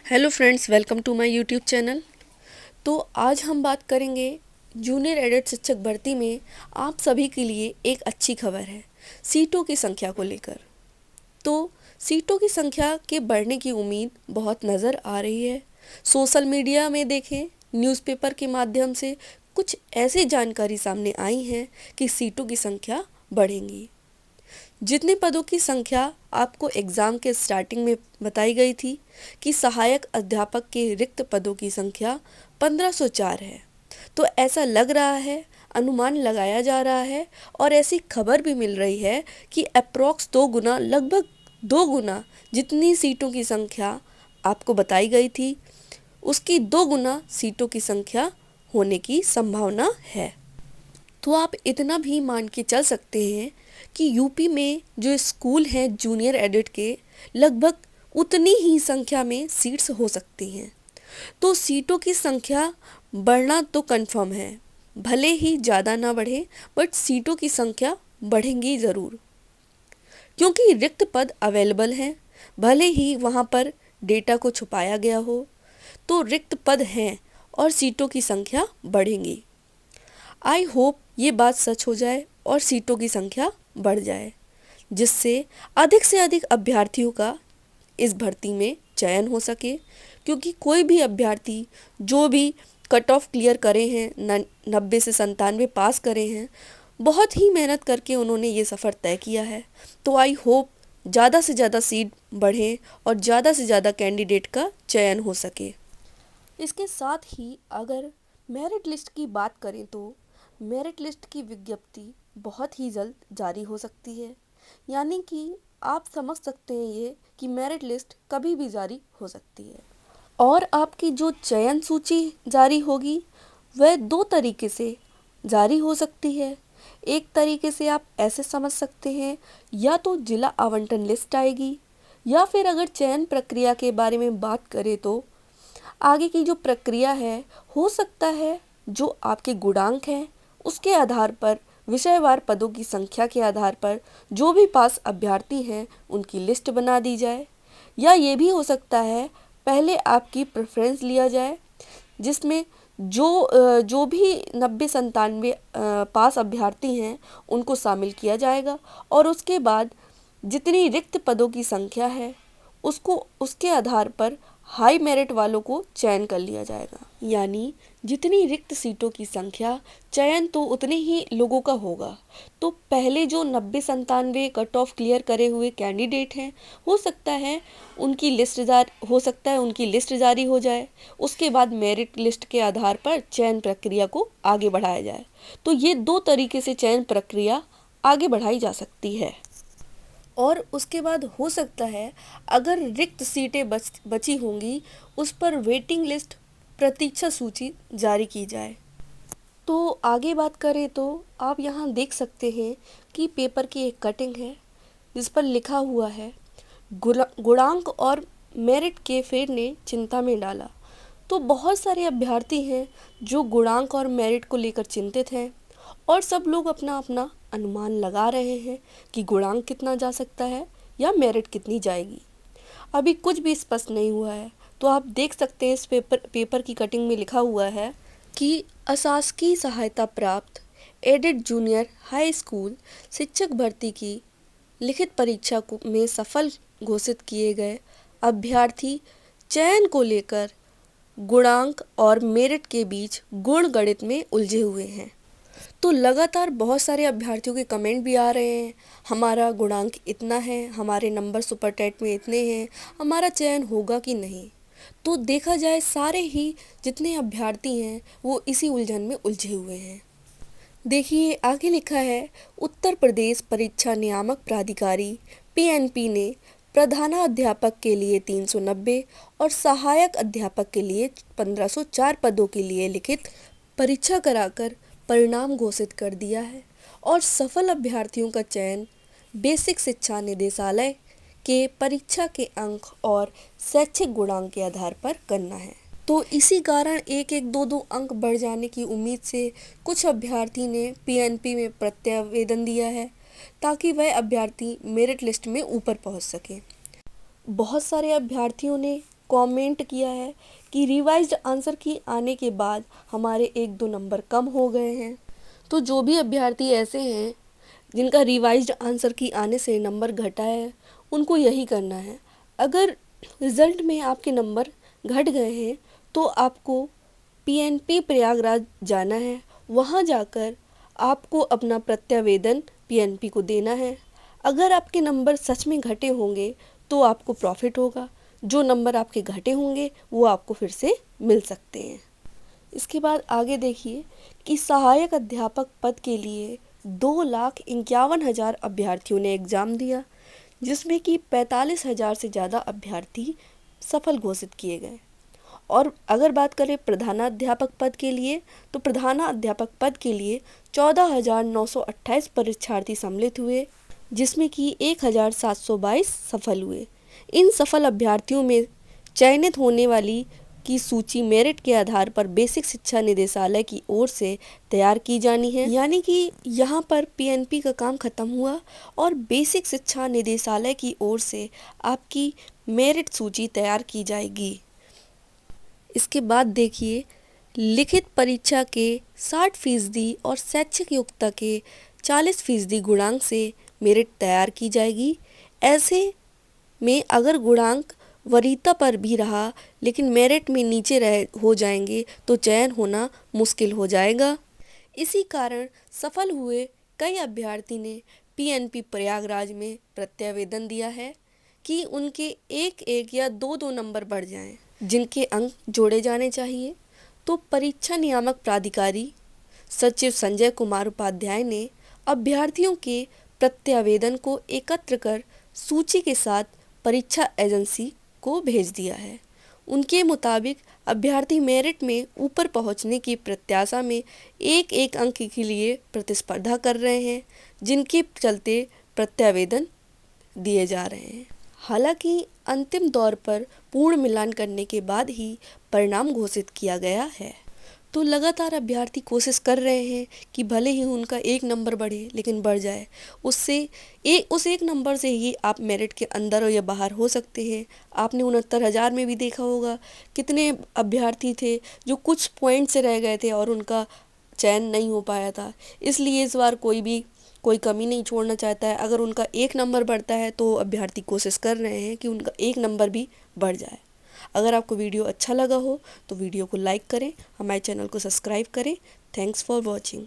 Hello friends, welcome to my YouTube channel. तो आज हम बात करेंगे जूनियर एडेड शिक्षक भर्ती में आप सभी के लिए एक अच्छी खबर है सीटों की संख्या को लेकर। तो सीटों की संख्या के बढ़ने की उम्मीद बहुत नज़र आ रही है। सोशल मीडिया में देखें, न्यूज़पेपर के माध्यम से कुछ ऐसी जानकारी सामने आई है कि सीटों की संख्या बढ़ेंगी। जितने पदों की संख्या आपको एग्ज़ाम के स्टार्टिंग में बताई गई थी कि सहायक अध्यापक के रिक्त पदों की संख्या 1504 है, तो ऐसा लग रहा है, अनुमान लगाया जा रहा है और ऐसी खबर भी मिल रही है कि अप्रॉक्स 2 गुना, लगभग 2 गुना जितनी सीटों की संख्या आपको बताई गई थी, उसकी 2 गुना सीटों की संख्या होने की संभावना है। तो आप इतना भी मान के चल सकते हैं कि यूपी में जो स्कूल हैं जूनियर एडेड के, लगभग उतनी ही संख्या में सीट्स हो सकती हैं। तो सीटों की संख्या बढ़ना तो कंफर्म है, भले ही ज़्यादा ना बढ़े बट सीटों की संख्या बढ़ेंगी ज़रूर, क्योंकि रिक्त पद अवेलेबल हैं। भले ही वहाँ पर डेटा को छुपाया गया हो, तो रिक्त पद हैं और सीटों की संख्या बढ़ेंगी। आई होप ये बात सच हो जाए और सीटों की संख्या बढ़ जाए, जिससे से अधिक अभ्यर्थियों का इस भर्ती में चयन हो सके। क्योंकि कोई भी अभ्यर्थी जो भी कट ऑफ क्लियर करे हैं, 90 से 97 पास करे हैं, बहुत ही मेहनत करके उन्होंने ये सफ़र तय किया है। तो आई होप ज़्यादा से ज़्यादा सीट बढ़े और ज़्यादा से ज़्यादा कैंडिडेट का चयन हो सके। इसके साथ ही अगर मेरिट लिस्ट की बात करें तो मेरिट लिस्ट की विज्ञप्ति बहुत ही जल्द जारी हो सकती है। यानी कि आप समझ सकते हैं ये कि मेरिट लिस्ट कभी भी जारी हो सकती है। और आपकी जो चयन सूची जारी होगी वह 2 तरीके से जारी हो सकती है। एक तरीके से आप ऐसे समझ सकते हैं, या तो जिला आवंटन लिस्ट आएगी, या फिर अगर चयन प्रक्रिया के बारे में बात करें तो आगे की जो प्रक्रिया है, हो सकता है जो आपके गुणांक हैं उसके आधार पर, विषयवार पदों की संख्या के आधार पर जो भी पास अभ्यर्थी हैं उनकी लिस्ट बना दी जाए। या ये भी हो सकता है पहले आपकी प्रेफरेंस लिया जाए, जिसमें जो भी 90-97 पास अभ्यर्थी हैं उनको शामिल किया जाएगा और उसके बाद जितनी रिक्त पदों की संख्या है उसको उसके आधार पर हाई मेरिट वालों को चयन कर लिया जाएगा। यानी जितनी रिक्त सीटों की संख्या, चयन तो उतने ही लोगों का होगा। तो पहले जो 90-97 कट ऑफ क्लियर करे हुए कैंडिडेट हैं, हो सकता है उनकी लिस्ट जारी हो जाए। उसके बाद मेरिट लिस्ट के आधार पर चयन प्रक्रिया को आगे बढ़ाया जाए। तो ये 2 तरीके से चयन प्रक्रिया आगे बढ़ाई जा सकती है। और उसके बाद हो सकता है अगर रिक्त सीटें बची होंगी, उस पर वेटिंग लिस्ट, प्रतीक्षा सूची जारी की जाए। तो आगे बात करें तो आप यहाँ देख सकते हैं कि पेपर की एक कटिंग है जिस पर लिखा हुआ है, गुणांक और मेरिट के फेर ने चिंता में डाला। तो बहुत सारे अभ्यर्थी हैं जो गुणांक और मेरिट को लेकर चिंतित हैं और सब लोग अपना अपना अनुमान लगा रहे हैं कि गुणांक कितना जा सकता है या मेरिट कितनी जाएगी। अभी कुछ भी स्पष्ट नहीं हुआ है। तो आप देख सकते हैं इस पेपर की कटिंग में लिखा हुआ है कि अशासकीय सहायता प्राप्त एडेड जूनियर हाई स्कूल शिक्षक भर्ती की लिखित परीक्षा में सफल घोषित किए गए अभ्यर्थी चयन को लेकर गुणांक और मेरिट के बीच गुण गणित में उलझे हुए हैं। तो लगातार बहुत सारे अभ्यर्थियों के कमेंट भी आ रहे हैं, हमारा गुणांक इतना है, हमारे नंबर सुपर टेट में इतने हैं, हमारा चयन होगा कि नहीं। तो देखा जाए सारे ही जितने अभ्यर्थी हैं वो इसी उलझन में उलझे हुए हैं। देखिए आगे लिखा है, उत्तर प्रदेश परीक्षा नियामक प्राधिकारी पीएनपी ने प्रधानाध्यापक के लिए 390 और सहायक अध्यापक के लिए 1504 पदों के लिए लिखित परीक्षा कराकर परिणाम घोषित कर दिया है और सफल अभ्यर्थियों का चयन बेसिक शिक्षा निदेशालय के परीक्षा के अंक और शैक्षिक गुणांक के आधार पर करना है। तो इसी कारण 1-1, 2-2 अंक बढ़ जाने की उम्मीद से कुछ अभ्यर्थी ने पीएनपी में प्रत्यावेदन दिया है ताकि वह अभ्यर्थी मेरिट लिस्ट में ऊपर पहुंच सके। बहुत सारे अभ्यर्थियों ने कमेंट किया है कि रिवाइज्ड आंसर की आने के बाद हमारे 1-2 नंबर कम हो गए हैं। तो जो भी अभ्यर्थी ऐसे हैं जिनका रिवाइज्ड आंसर की आने से नंबर घटा है, उनको यही करना है। अगर रिज़ल्ट में आपके नंबर घट गए हैं तो आपको पीएनपी प्रयागराज जाना है। वहाँ जाकर आपको अपना प्रत्यावेदन पीएनपी को देना है। अगर आपके नंबर सच में घटे होंगे तो आपको प्रॉफिट होगा, जो नंबर आपके घटे होंगे वो आपको फिर से मिल सकते हैं। इसके बाद आगे देखिए कि सहायक अध्यापक पद के लिए 2,51,000 अभ्यर्थियों ने एग्ज़ाम दिया, जिसमें कि 45,000 से ज़्यादा अभ्यर्थी सफल घोषित किए गए। और अगर बात करें प्रधानाध्यापक पद के लिए, तो प्रधानाध्यापक पद के लिए 14,928 परीक्षार्थी सम्मिलित हुए, जिसमें कि 1,722 सफल हुए। इन सफल अभ्यर्थियों में चयनित होने वाली की सूची मेरिट के आधार पर बेसिक शिक्षा निदेशालय की ओर से तैयार की जानी है। यानी कि यहाँ पर पीएनपी का काम खत्म हुआ और बेसिक शिक्षा निदेशालय की ओर से आपकी मेरिट सूची तैयार की जाएगी। इसके बाद देखिए लिखित परीक्षा के 60% और शैक्षिक योग्यता के 40% गुणांक से मेरिट तैयार की जाएगी। ऐसे में अगर गुणांक वरीयता पर भी रहा लेकिन मेरिट में नीचे हो जाएंगे तो चयन होना मुश्किल हो जाएगा। इसी कारण सफल हुए कई अभ्यर्थी ने पीएनपी प्रयागराज में प्रत्यावेदन दिया है कि उनके 1-1 या 2-2 नंबर बढ़ जाएं, जिनके अंक जोड़े जाने चाहिए। तो परीक्षा नियामक प्राधिकारी सचिव संजय कुमार उपाध्याय ने अभ्यर्थियों के प्रत्यावेदन को एकत्र कर सूची के साथ परीक्षा एजेंसी को भेज दिया है। उनके मुताबिक अभ्यर्थी मेरिट में ऊपर पहुंचने की प्रत्याशा में 1-1 अंक के लिए प्रतिस्पर्धा कर रहे हैं, जिनके चलते प्रत्यावेदन दिए जा रहे हैं। हालांकि अंतिम दौर पर पूर्ण मिलान करने के बाद ही परिणाम घोषित किया गया है। तो लगातार अभ्यर्थी कोशिश कर रहे हैं कि भले ही उनका 1 नंबर बढ़े लेकिन बढ़ जाए। उस 1 नंबर से ही आप मेरिट के अंदर या बाहर हो सकते हैं। आपने 69,000 में भी देखा होगा कितने अभ्यर्थी थे जो कुछ पॉइंट से रह गए थे और उनका चयन नहीं हो पाया था। इसलिए इस बार कोई कमी नहीं छोड़ना चाहता है। अगर उनका 1 नंबर बढ़ता है तो अभ्यर्थी कोशिश कर रहे हैं कि उनका 1 नंबर भी बढ़ जाए। अगर आपको वीडियो अच्छा लगा हो तो वीडियो को लाइक करें, हमारे चैनल को सब्सक्राइब करें। Thanks for watching.